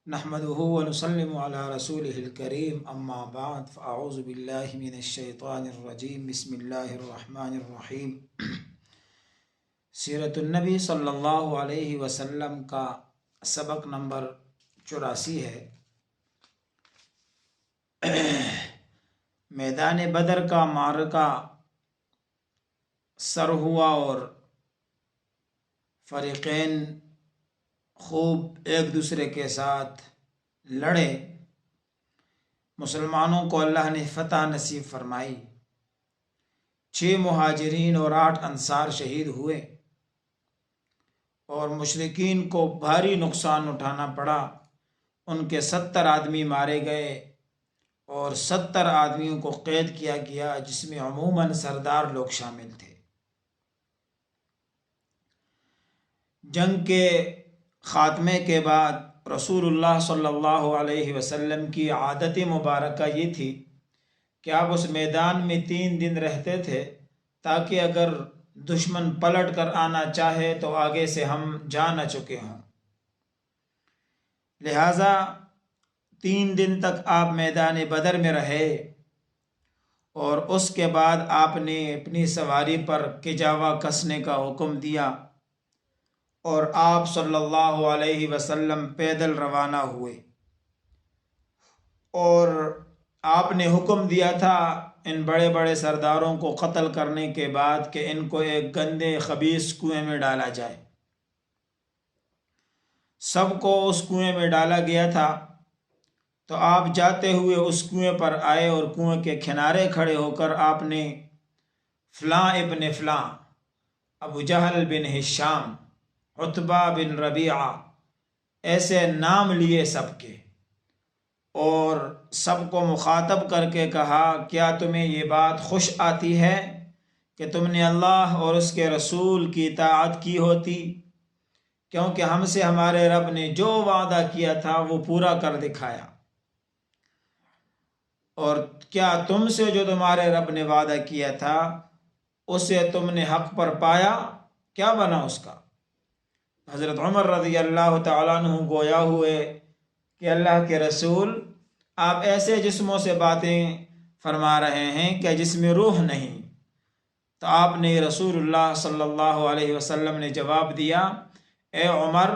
نحمده ونسلم على رسوله الكريم اما بعد فاعوذ باللہ من الشیطان الرجیم بسم اللہ الرحمن الرحیم۔ سیرت النبی صلی اللہ علیہ وسلم کا سبق نمبر 84 ہے۔ میدان بدر کا معرکہ سر ہوا اور فریقین خوب ایک دوسرے کے ساتھ لڑے۔ مسلمانوں کو اللہ نے فتح نصیب فرمائی۔ 6 مہاجرین اور 8 انصار شہید ہوئے اور مشرکین کو بھاری نقصان اٹھانا پڑا۔ ان کے 70 آدمی مارے گئے اور 70 آدمیوں کو قید کیا گیا، جس میں عموماً سردار لوگ شامل تھے۔ جنگ کے خاتمے کے بعد رسول اللہ صلی اللہ علیہ وسلم کی عادت مبارکہ یہ تھی کہ آپ اس میدان میں 3 دن رہتے تھے، تاکہ اگر دشمن پلٹ کر آنا چاہے تو آگے سے ہم جا نہ چکے ہوں۔ لہٰذا 3 دن تک آپ میدان بدر میں رہے اور اس کے بعد آپ نے اپنی سواری پر کجاوا کسنے کا حکم دیا اور آپ صلی اللہ علیہ وسلم پیدل روانہ ہوئے، اور آپ نے حکم دیا تھا ان بڑے بڑے سرداروں کو قتل کرنے کے بعد کہ ان کو ایک گندے خبیث کنویں میں ڈالا جائے۔ سب کو اس کنویں میں ڈالا گیا تھا، تو آپ جاتے ہوئے اس کنویں پر آئے اور کنویں کے کنارے کھڑے ہو کر آپ نے فلاں ابن فلاں، ابو جہل بن ہشام، عتبہ بن ربیعہ، ایسے نام لیے سب کے، اور سب کو مخاطب کر کے کہا، کیا تمہیں یہ بات خوش آتی ہے کہ تم نے اللہ اور اس کے رسول کی اطاعت کی ہوتی؟ کیونکہ ہم سے ہمارے رب نے جو وعدہ کیا تھا وہ پورا کر دکھایا، اور کیا تم سے جو تمہارے رب نے وعدہ کیا تھا اسے تم نے حق پر پایا؟ کیا بنا اس کا؟ حضرت عمر رضی اللہ تعالیٰ عنہ گویا ہوئے کہ اللہ کے رسول، آپ ایسے جسموں سے باتیں فرما رہے ہیں کہ جس میں روح نہیں۔ تو آپ نے رسول اللہ صلی اللہ علیہ وسلم نے جواب دیا، اے عمر،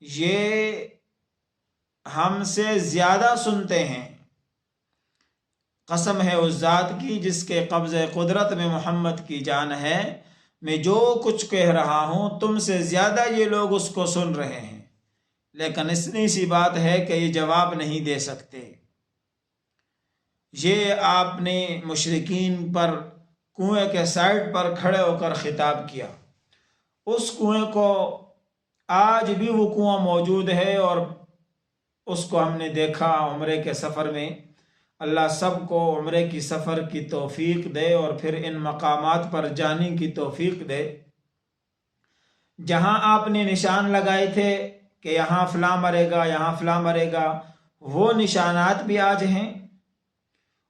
یہ ہم سے زیادہ سنتے ہیں۔ قسم ہے اس ذات کی جس کے قبضہ قدرت میں محمد کی جان ہے، میں جو کچھ کہہ رہا ہوں تم سے زیادہ یہ لوگ اس کو سن رہے ہیں، لیکن اتنی سی بات ہے کہ یہ جواب نہیں دے سکتے۔ یہ آپ نے مشرکین پر کنویں کے سائڈ پر کھڑے ہو کر خطاب کیا۔ اس کنویں کو آج بھی وہ کنواں موجود ہے، اور اس کو ہم نے دیکھا عمرے کے سفر میں۔ اللہ سب کو عمرے کی سفر کی توفیق دے اور پھر ان مقامات پر جانے کی توفیق دے جہاں آپ نے نشان لگائے تھے کہ یہاں فلاں مرے گا، یہاں فلاں مرے گا۔ وہ نشانات بھی آج ہیں،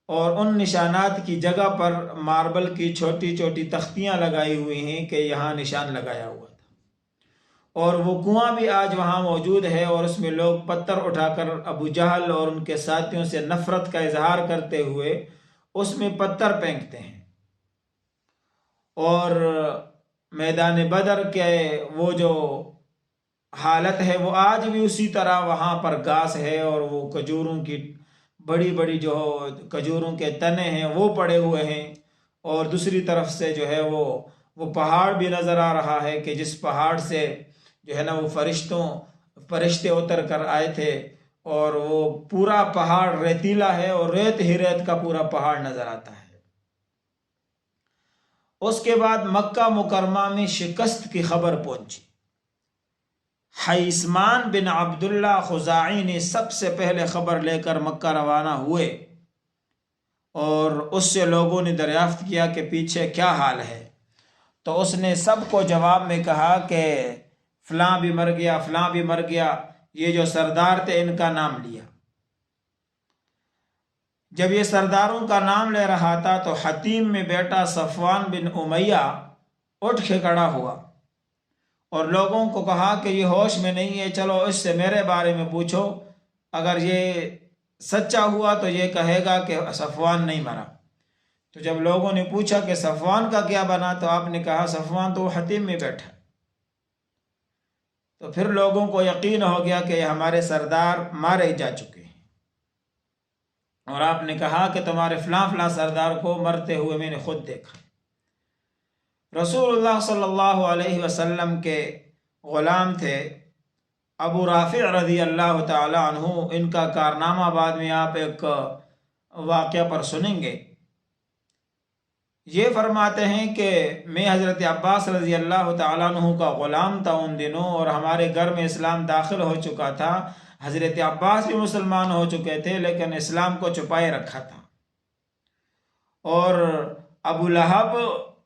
اور ان نشانات کی جگہ پر ماربل کی چھوٹی چھوٹی تختیاں لگائی ہوئی ہیں کہ یہاں نشان لگایا ہوا تھا، اور وہ کنواں بھی آج وہاں موجود ہے، اور اس میں لوگ پتھر اٹھا کر ابو جہل اور ان کے ساتھیوں سے نفرت کا اظہار کرتے ہوئے اس میں پتھر پھینکتے ہیں۔ اور میدان بدر کے وہ جو حالت ہے وہ آج بھی اسی طرح وہاں پر گھاس ہے، اور وہ کھجوروں کی بڑی بڑی جو کھجوروں کے تنے ہیں وہ پڑے ہوئے ہیں، اور دوسری طرف سے جو ہے وہ پہاڑ بھی نظر آ رہا ہے کہ جس پہاڑ سے جو ہے نا وہ فرشتے اتر کر آئے تھے، اور وہ پورا پہاڑ ریتیلا ہے، اور ریت ہی ریت کا پورا پہاڑ نظر آتا ہے۔ اس کے بعد مکہ مکرمہ میں شکست کی خبر پہنچی۔ حیثمان بن عبداللہ خزاعی نے سب سے پہلے خبر لے کر مکہ روانہ ہوئے، اور اس سے لوگوں نے دریافت کیا کہ پیچھے کیا حال ہے۔ تو اس نے سب کو جواب میں کہا کہ فلاں بھی مر گیا، فلاں بھی مر گیا۔ یہ جو سردار تھے ان کا نام لیا۔ جب یہ سرداروں کا نام لے رہا تھا تو حتیم میں بیٹا صفوان بن امیہ اٹھ کے کھڑا ہوا اور لوگوں کو کہا کہ یہ ہوش میں نہیں ہے، چلو اس سے میرے بارے میں پوچھو اگر یہ سچا ہوا تو یہ کہے گا کہ صفوان نہیں مرا۔ تو جب لوگوں نے پوچھا کہ صفوان کا کیا بنا، تو آپ نے کہا صفوان تو حتیم میں بیٹھا۔ تو پھر لوگوں کو یقین ہو گیا کہ ہمارے سردار مارے جا چکے ہیں، اور آپ نے کہا کہ تمہارے فلاں فلاں سردار کو مرتے ہوئے میں نے خود دیکھا۔ رسول اللہ صلی اللہ علیہ وسلم کے غلام تھے ابو رافع رضی اللہ تعالی عنہ، ان کا کارنامہ بعد میں آپ ایک واقعہ پر سنیں گے۔ یہ فرماتے ہیں کہ میں حضرت عباس رضی اللہ تعالیٰ عنہ کا غلام تھا ان دنوں، اور ہمارے گھر میں اسلام داخل ہو چکا تھا۔ حضرت عباس بھی مسلمان ہو چکے تھے لیکن اسلام کو چھپائے رکھا تھا، اور ابو لہب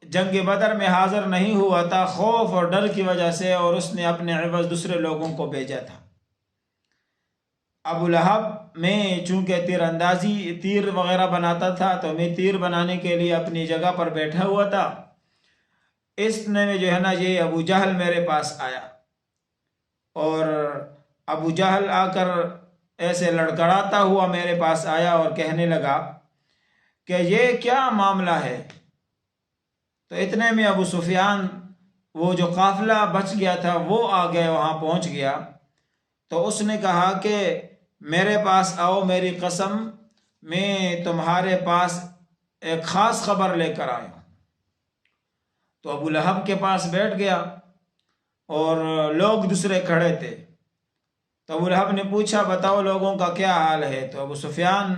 جنگ بدر میں حاضر نہیں ہوا تھا خوف اور ڈر کی وجہ سے، اور اس نے اپنے عوض دوسرے لوگوں کو بھیجا تھا۔ ابو لہب میں چونکہ تیر اندازی تیر وغیرہ بناتا تھا، تو میں تیر بنانے کے لیے اپنی جگہ پر بیٹھا ہوا تھا۔ اس نے جو ہے نا یہ ابو جہل میرے پاس آیا، اور ابو جہل آ کر ایسے لڑکڑاتا ہوا میرے پاس آیا اور کہنے لگا کہ یہ کیا معاملہ ہے۔ تو اتنے میں ابو سفیان، وہ جو قافلہ بچ گیا تھا، وہ آ گئے، وہاں پہنچ گیا۔ تو اس نے کہا کہ میرے پاس آؤ، میری قسم میں تمہارے پاس ایک خاص خبر لے کر آیا ہوں۔ تو ابو لہب کے پاس بیٹھ گیا، اور لوگ دوسرے کھڑے تھے۔ تو ابو لہب نے پوچھا بتاؤ لوگوں کا کیا حال ہے۔ تو ابو سفیان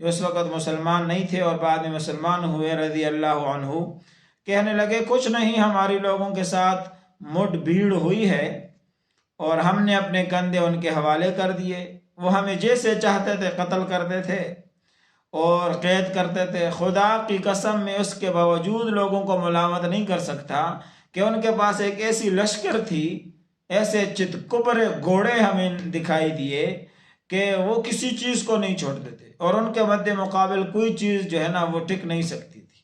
جو اس وقت مسلمان نہیں تھے اور بعد میں مسلمان ہوئے رضی اللہ عنہ، کہنے لگے کچھ نہیں، ہماری لوگوں کے ساتھ مٹ بھیڑ ہوئی ہے، اور ہم نے اپنے کندھے ان کے حوالے کر دیے۔ وہ ہمیں جیسے چاہتے تھے قتل کرتے تھے اور قید کرتے تھے۔ خدا کی قسم میں اس کے باوجود لوگوں کو ملامت نہیں کر سکتا کہ ان کے پاس ایک ایسی لشکر تھی، ایسے چتکبرے گھوڑے ہمیں دکھائی دیے کہ وہ کسی چیز کو نہیں چھوڑتے تھے، اور ان کے مد مقابل کوئی چیز جو ہے نا وہ ٹک نہیں سکتی تھی۔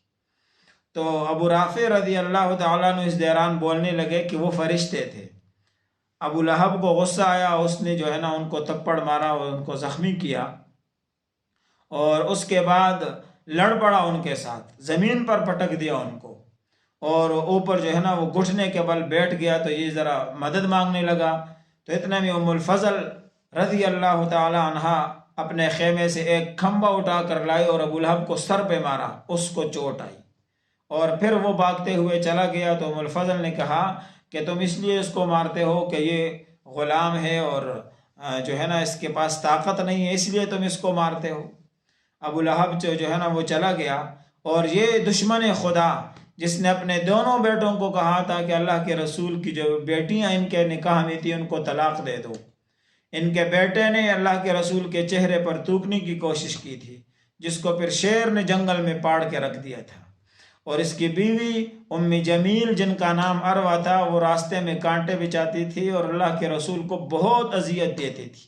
تو ابو رافع رضی اللہ تعالیٰ عنہ اس دوران بولنے لگے کہ وہ فرشتے تھے۔ ابو لہب کو غصہ آیا، اس نے جو ہے نا ان کو تھپڑ مارا اور ان کو زخمی کیا، اور اس کے بعد لڑ پڑا ان کے ساتھ، زمین پر پٹک دیا ان کو، اور اوپر جو ہے نا وہ گھٹنے کے بل بیٹھ گیا۔ تو یہ ذرا مدد مانگنے لگا۔ تو اتنے میں ام الفضل رضی اللہ تعالی عنہ اپنے خیمے سے ایک کھمبا اٹھا کر لائی اور ابو لہب کو سر پہ مارا، اس کو چوٹ آئی، اور پھر وہ بھاگتے ہوئے چلا گیا۔ تو ام الفضل نے کہا کہ تم اس لیے اس کو مارتے ہو کہ یہ غلام ہے اور جو ہے نا اس کے پاس طاقت نہیں ہے، اس لیے تم اس کو مارتے ہو۔ ابو لہب جو ہے نا وہ چلا گیا، اور یہ دشمن خدا جس نے اپنے دونوں بیٹوں کو کہا تھا کہ اللہ کے رسول کی جو بیٹیاں ان کے نکاح میں تھی ان کو طلاق دے دو، ان کے بیٹے نے اللہ کے رسول کے چہرے پر تھوکنے کی کوشش کی تھی، جس کو پھر شیر نے جنگل میں پاڑ کے رکھ دیا تھا۔ اور اس کی بیوی ام جمیل جن کا نام عروہ تھا، وہ راستے میں کانٹے بچاتی تھی اور اللہ کے رسول کو بہت اذیت دیتی تھی۔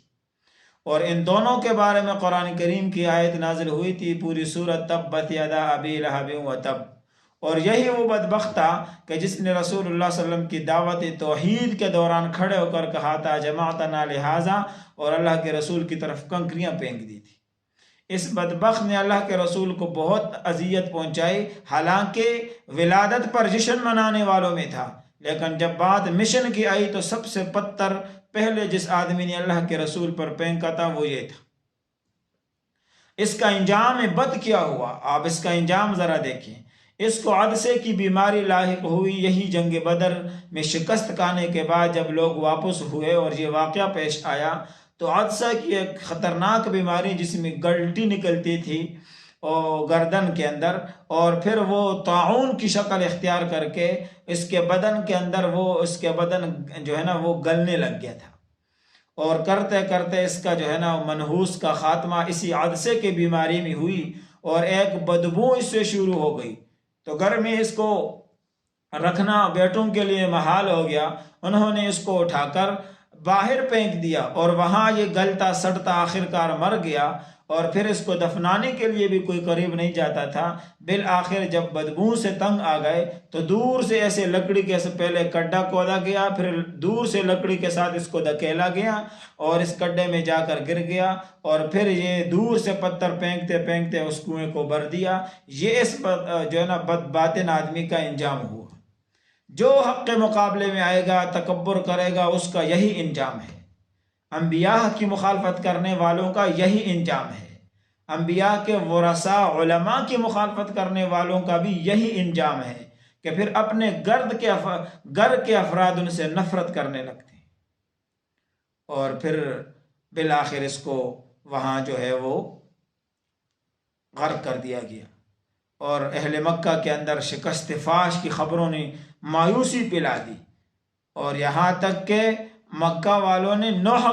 اور ان دونوں کے بارے میں قرآن کریم کی آیت نازل ہوئی تھی، پوری سورت تبت یدا ابی لہب وتب۔ اور یہی وہ بدبخت تھا کہ جس نے رسول اللہ صلی اللہ علیہ وسلم کی دعوت توحید کے دوران کھڑے ہو کر کہا تھا جماعتنا لہذا، اور اللہ کے رسول کی طرف کنکریاں پھینک دی تھی۔ اس بدبخت نے اللہ کے رسول کو بہت اذیت پہنچائی، حالانکہ ولادت پر جشن منانے والوں میں تھا، لیکن جب بات مشن کی آئی تو سب سے بدتر پہلے جس آدمی نے اللہ کے رسول پر پھینکا تھا وہ یہ تھا۔ اس کا انجام بد کیا ہوا، آپ اس کا انجام ذرا دیکھیں۔ اس کو عدسے کی بیماری لاحق ہوئی، یہی جنگ بدر میں شکست کھانے کے بعد جب لوگ واپس ہوئے اور یہ واقعہ پیش آیا، تو عدسہ کی ایک خطرناک بیماری جس میں گلٹی نکلتی تھی اور گردن کے اندر، اور پھر وہ طاعون کی شکل اختیار کر کے اس کے بدن کے اندر اس کے بدن جو ہے نا وہ گلنے لگ گیا تھا، اور کرتے کرتے اس کا جو ہے نا منحوس کا خاتمہ اسی عدسے کی بیماری میں ہوئی، اور ایک بدبو اس سے شروع ہو گئی۔ تو گھر میں اس کو رکھنا بیٹوں کے لیے محال ہو گیا۔ انہوں نے اس کو اٹھا کر باہر پھینک دیا اور وہاں یہ گلتا سڑتا آخرکار مر گیا، اور پھر اس کو دفنانے کے لیے بھی کوئی قریب نہیں جاتا تھا۔ بالآخر جب بدبو سے تنگ آ گئے تو دور سے ایسے لکڑی کے پہلے گڈھا کھودا گیا، پھر دور سے لکڑی کے ساتھ اس کو دھکیلا گیا اور اس گڈھے میں جا کر گر گیا، اور پھر یہ دور سے پتھر پھینکتے پھینکتے اس کنویں کو بھر دیا۔ یہ اس جو ہے نا بد باطن آدمی کا انجام ہوا۔ جو حق کے مقابلے میں آئے گا، تکبر کرے گا، اس کا یہی انجام ہے۔ انبیاء کی مخالفت کرنے والوں کا یہی انجام ہے۔ انبیاء کے ورثاء علماء کی مخالفت کرنے والوں کا بھی یہی انجام ہے کہ پھر اپنے گھر کے افراد ان سے نفرت کرنے لگتے ہیں، اور پھر بالآخر اس کو وہاں جو ہے وہ غرق کر دیا گیا۔ اور اہل مکہ کے اندر شکست فاش کی خبروں نے مایوسی پلا دی، اور یہاں تک کہ مکہ والوں نے نوحہ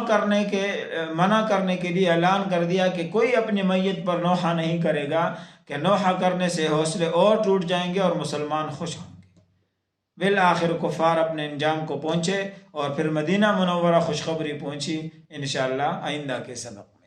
منع کرنے کے لیے اعلان کر دیا کہ کوئی اپنی میت پر نوحہ نہیں کرے گا، کہ نوحہ کرنے سے حوصلے اور ٹوٹ جائیں گے اور مسلمان خوش ہوں گے۔ بالآخر کفار اپنے انجام کو پہنچے، اور پھر مدینہ منورہ خوشخبری پہنچی، انشاءاللہ آئندہ کے سبق۔